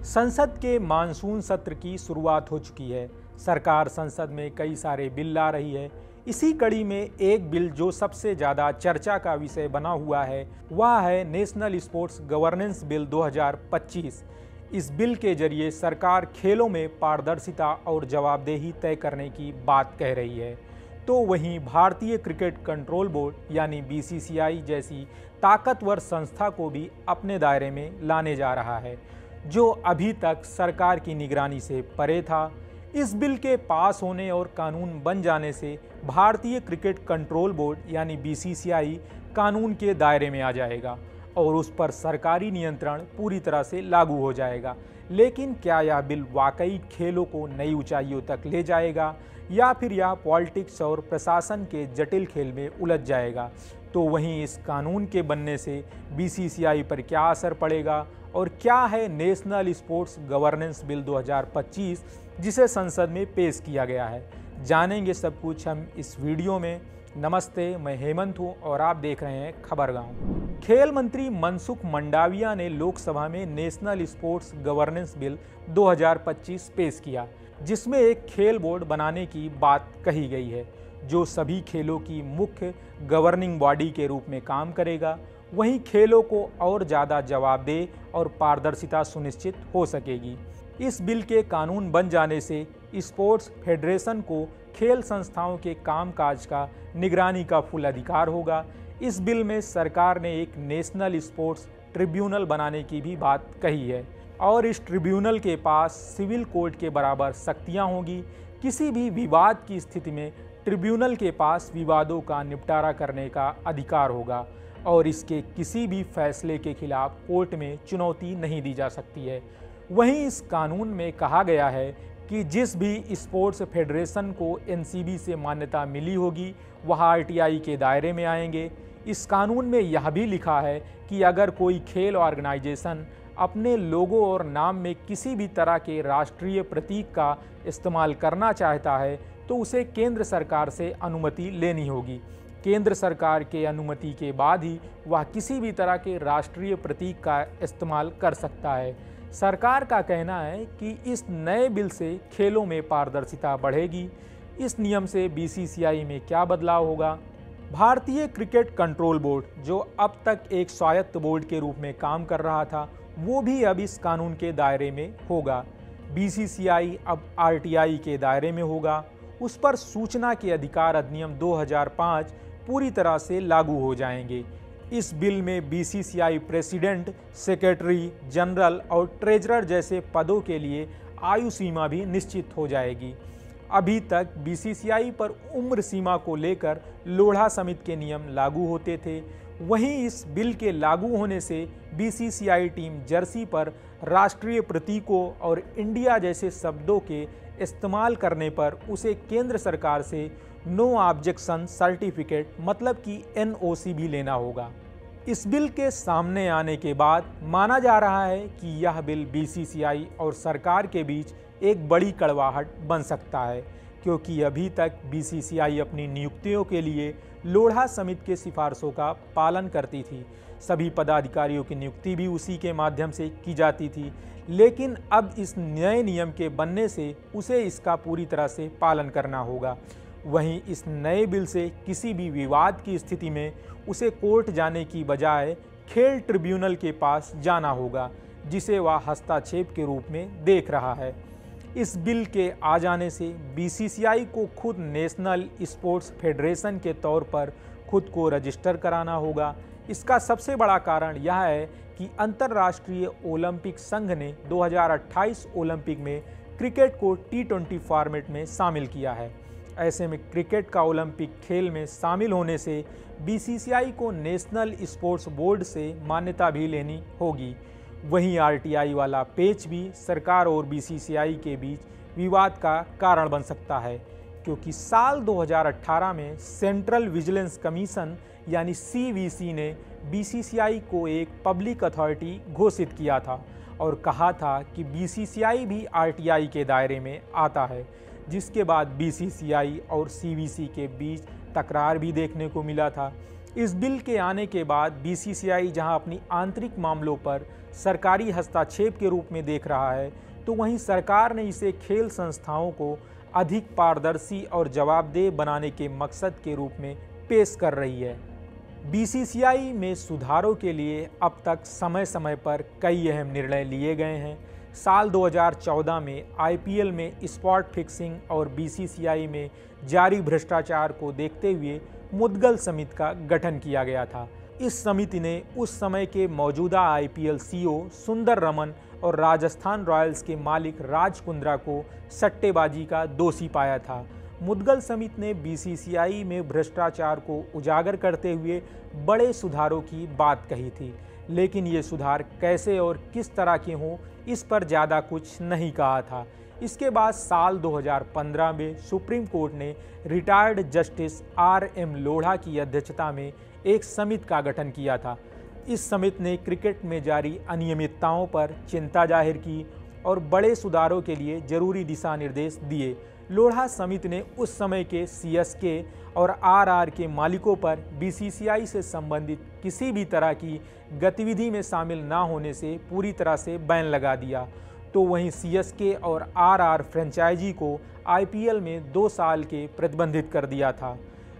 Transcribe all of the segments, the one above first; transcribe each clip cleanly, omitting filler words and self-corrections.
संसद के मानसून सत्र की शुरुआत हो चुकी है। सरकार संसद में कई सारे बिल ला रही है। इसी कड़ी में एक बिल जो सबसे ज़्यादा चर्चा का विषय बना हुआ है वह है नेशनल स्पोर्ट्स गवर्नेंस बिल 2025। इस बिल के जरिए सरकार खेलों में पारदर्शिता और जवाबदेही तय करने की बात कह रही है। तो वहीं भारतीय क्रिकेट कंट्रोल बोर्ड यानी बीसीसीआई जैसी ताकतवर संस्था को भी अपने दायरे में लाने जा रहा है, जो अभी तक सरकार की निगरानी से परे था। इस बिल के पास होने और कानून बन जाने से भारतीय क्रिकेट कंट्रोल बोर्ड यानी बीसीसीआई कानून के दायरे में आ जाएगा और उस पर सरकारी नियंत्रण पूरी तरह से लागू हो जाएगा। लेकिन क्या यह बिल वाकई खेलों को नई ऊंचाइयों तक ले जाएगा या फिर यह पॉलिटिक्स और प्रशासन के जटिल खेल में उलझ जाएगा? तो वहीं इस कानून के बनने से बीसीसीआई पर क्या असर पड़ेगा और क्या है नेशनल स्पोर्ट्स गवर्नेंस बिल 2025 जिसे संसद में पेश किया गया है, जानेंगे सब कुछ हम इस वीडियो में। नमस्ते, मैं हेमंत हूँ और आप देख रहे हैं खबरगांव। खेल मंत्री मनसुख मंडाविया ने लोकसभा में नेशनल स्पोर्ट्स गवर्नेंस बिल 2025 पेश किया, जिसमें एक खेल बोर्ड बनाने की बात कही गई है जो सभी खेलों की मुख्य गवर्निंग बॉडी के रूप में काम करेगा। वहीं खेलों को और ज़्यादा जवाबदेह और पारदर्शिता सुनिश्चित हो सकेगी। इस बिल के कानून बन जाने से स्पोर्ट्स फेडरेशन को खेल संस्थाओं के कामकाज का निगरानी का फुल अधिकार होगा। इस बिल में सरकार ने एक नेशनल स्पोर्ट्स ट्रिब्यूनल बनाने की भी बात कही है और इस ट्रिब्यूनल के पास सिविल कोर्ट के बराबर शक्तियां होंगी। किसी भी विवाद की स्थिति में ट्रिब्यूनल के पास विवादों का निपटारा करने का अधिकार होगा और इसके किसी भी फैसले के खिलाफ कोर्ट में चुनौती नहीं दी जा सकती है। वहीं इस कानून में कहा गया है कि जिस भी स्पोर्ट्स फेडरेशन को एनसीबी से मान्यता मिली होगी वह आरटीआई के दायरे में आएंगे। इस कानून में यह भी लिखा है कि अगर कोई खेल ऑर्गेनाइजेशन अपने लोगो और नाम में किसी भी तरह के राष्ट्रीय प्रतीक का इस्तेमाल करना चाहता है तो उसे केंद्र सरकार से अनुमति लेनी होगी। केंद्र सरकार के अनुमति के बाद ही वह किसी भी तरह के राष्ट्रीय प्रतीक का इस्तेमाल कर सकता है। सरकार का कहना है कि इस नए बिल से खेलों में पारदर्शिता बढ़ेगी। इस नियम से बीसीसीआई में क्या बदलाव होगा? भारतीय क्रिकेट कंट्रोल बोर्ड, जो अब तक एक स्वायत्त बोर्ड के रूप में काम कर रहा था, वो भी अब इस कानून के दायरे में होगा। बीसीसीआई अब आरटीआई के दायरे में होगा। उस पर सूचना के अधिकार अधिनियम 2005 पूरी तरह से लागू हो जाएंगे। इस बिल में बीसीसीआई प्रेसिडेंट, सेक्रेटरी जनरल और ट्रेजरर जैसे पदों के लिए आयु सीमा भी निश्चित हो जाएगी। अभी तक बीसीसीआई पर उम्र सीमा को लेकर लोढ़ा समिति के नियम लागू होते थे। वहीं इस बिल के लागू होने से बीसीसीआई टीम जर्सी पर राष्ट्रीय प्रतीकों और इंडिया जैसे शब्दों के इस्तेमाल करने पर उसे केंद्र सरकार से नो ऑब्जेक्शन सर्टिफिकेट मतलब कि एनओसी भी लेना होगा। इस बिल के सामने आने के बाद माना जा रहा है कि यह बिल बीसीसीआई और सरकार के बीच एक बड़ी कड़वाहट बन सकता है, क्योंकि अभी तक बीसीसीआई अपनी नियुक्तियों के लिए लोढ़ा समिति के सिफारिशों का पालन करती थी। सभी पदाधिकारियों की नियुक्ति भी उसी के माध्यम से की जाती थी, लेकिन अब इस नए नियम के बनने से उसे इसका पूरी तरह से पालन करना होगा। वहीं इस नए बिल से किसी भी विवाद की स्थिति में उसे कोर्ट जाने की बजाय खेल ट्रिब्यूनल के पास जाना होगा, जिसे वह हस्तक्षेप के रूप में देख रहा है। इस बिल के आ जाने से बीसीसीआई को खुद नेशनल स्पोर्ट्स फेडरेशन के तौर पर खुद को रजिस्टर कराना होगा। इसका सबसे बड़ा कारण यह है कि अंतर्राष्ट्रीय ओलंपिक संघ ने 2028 ओलंपिक में क्रिकेट को T20 फॉर्मेट में शामिल किया है। ऐसे में क्रिकेट का ओलंपिक खेल में शामिल होने से बीसीसीआई को नेशनल स्पोर्ट्स बोर्ड से मान्यता भी लेनी होगी। वहीं आरटीआई वाला पेच भी सरकार और बीसीसीआई के बीच विवाद का कारण बन सकता है, क्योंकि साल 2018 में सेंट्रल विजिलेंस कमीशन यानी सीवीसी ने बीसीसीआई को एक पब्लिक अथॉरिटी घोषित किया था और कहा था कि बीसीसीआई भी आरटीआई के दायरे में आता है, जिसके बाद बीसीसीआई और सीवीसी के बीच तकरार भी देखने को मिला था। इस बिल के आने के बाद बीसीसीआई जहां अपनी आंतरिक मामलों पर सरकारी हस्तक्षेप के रूप में देख रहा है, तो वहीं सरकार ने इसे खेल संस्थाओं को अधिक पारदर्शी और जवाबदेह बनाने के मकसद के रूप में पेश कर रही है। बीसीसीआई में सुधारों के लिए अब तक समय समय पर कई अहम निर्णय लिए गए हैं। साल 2014 में आईपीएल में स्पॉट फिक्सिंग और बीसीसीआई में जारी भ्रष्टाचार को देखते हुए मुद्गल समिति का गठन किया गया था। इस समिति ने उस समय के मौजूदा आईपीएल सीईओ सुंदर रमन और राजस्थान रॉयल्स के मालिक राज कुंद्रा को सट्टेबाजी का दोषी पाया था। मुद्गल समिति ने बीसीसीआई में भ्रष्टाचार को उजागर करते हुए बड़े सुधारों की बात कही थी, लेकिन ये सुधार कैसे और किस तरह के हों, इस पर ज़्यादा कुछ नहीं कहा था। इसके बाद साल 2015 में सुप्रीम कोर्ट ने रिटायर्ड जस्टिस आर.एम. लोढ़ा की अध्यक्षता में एक समिति का गठन किया था। इस समिति ने क्रिकेट में जारी अनियमितताओं पर चिंता जाहिर की और बड़े सुधारों के लिए जरूरी दिशा निर्देश दिए। लोढ़ा समिति ने उस समय के सीएसके और आरआर के मालिकों पर बीसीसीआई से संबंधित किसी भी तरह की गतिविधि में शामिल ना होने से पूरी तरह से बैन लगा दिया। तो वहीं सीएसके और आरआर फ्रेंचाइजी को आईपीएल में 2 साल के प्रतिबंधित कर दिया था।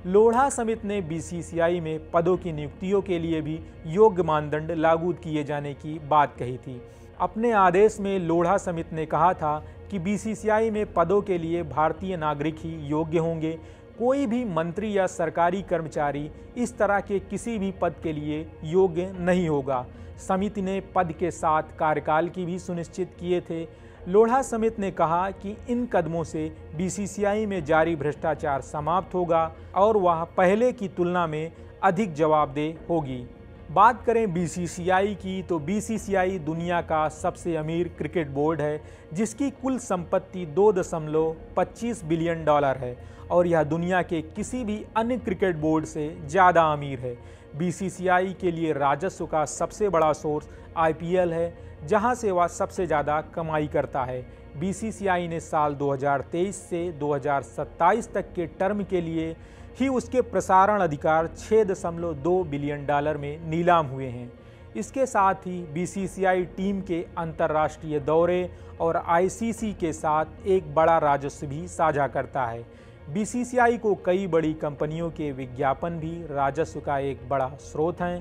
लोढ़ा समिति ने बीसीसीआई में पदों की नियुक्तियों के लिए भी योग्य मानदंड लागू किए जाने की बात कही थी। अपने आदेश में लोढ़ा समिति ने कहा था कि बीसीसीआई में पदों के लिए भारतीय नागरिक ही योग्य होंगे। कोई भी मंत्री या सरकारी कर्मचारी इस तरह के किसी भी पद के लिए योग्य नहीं होगा। समिति ने पद के साथ कार्यकाल की भी सुनिश्चित किए थे। लोढ़ा समिति ने कहा कि इन कदमों से बीसीसीआई में जारी भ्रष्टाचार समाप्त होगा और वह पहले की तुलना में अधिक जवाबदेह होगी। बात करें बीसीसीआई की, तो बीसीसीआई दुनिया का सबसे अमीर क्रिकेट बोर्ड है, जिसकी कुल संपत्ति $2.25 बिलियन है और यह दुनिया के किसी भी अन्य क्रिकेट बोर्ड से ज़्यादा अमीर है। बीसीसीआई के लिए राजस्व का सबसे बड़ा सोर्स आईपीएल है, जहां से वह सबसे ज़्यादा कमाई करता है। बीसीसीआई ने साल 2023 से 2027 तक के टर्म के लिए ही उसके प्रसारण अधिकार $6.2 बिलियन में नीलाम हुए हैं। इसके साथ ही बीसीसीआई टीम के अंतर्राष्ट्रीय दौरे और आईसीसी के साथ एक बड़ा राजस्व भी साझा करता है। बीसीसीआई को कई बड़ी कंपनियों के विज्ञापन भी राजस्व का एक बड़ा स्रोत हैं।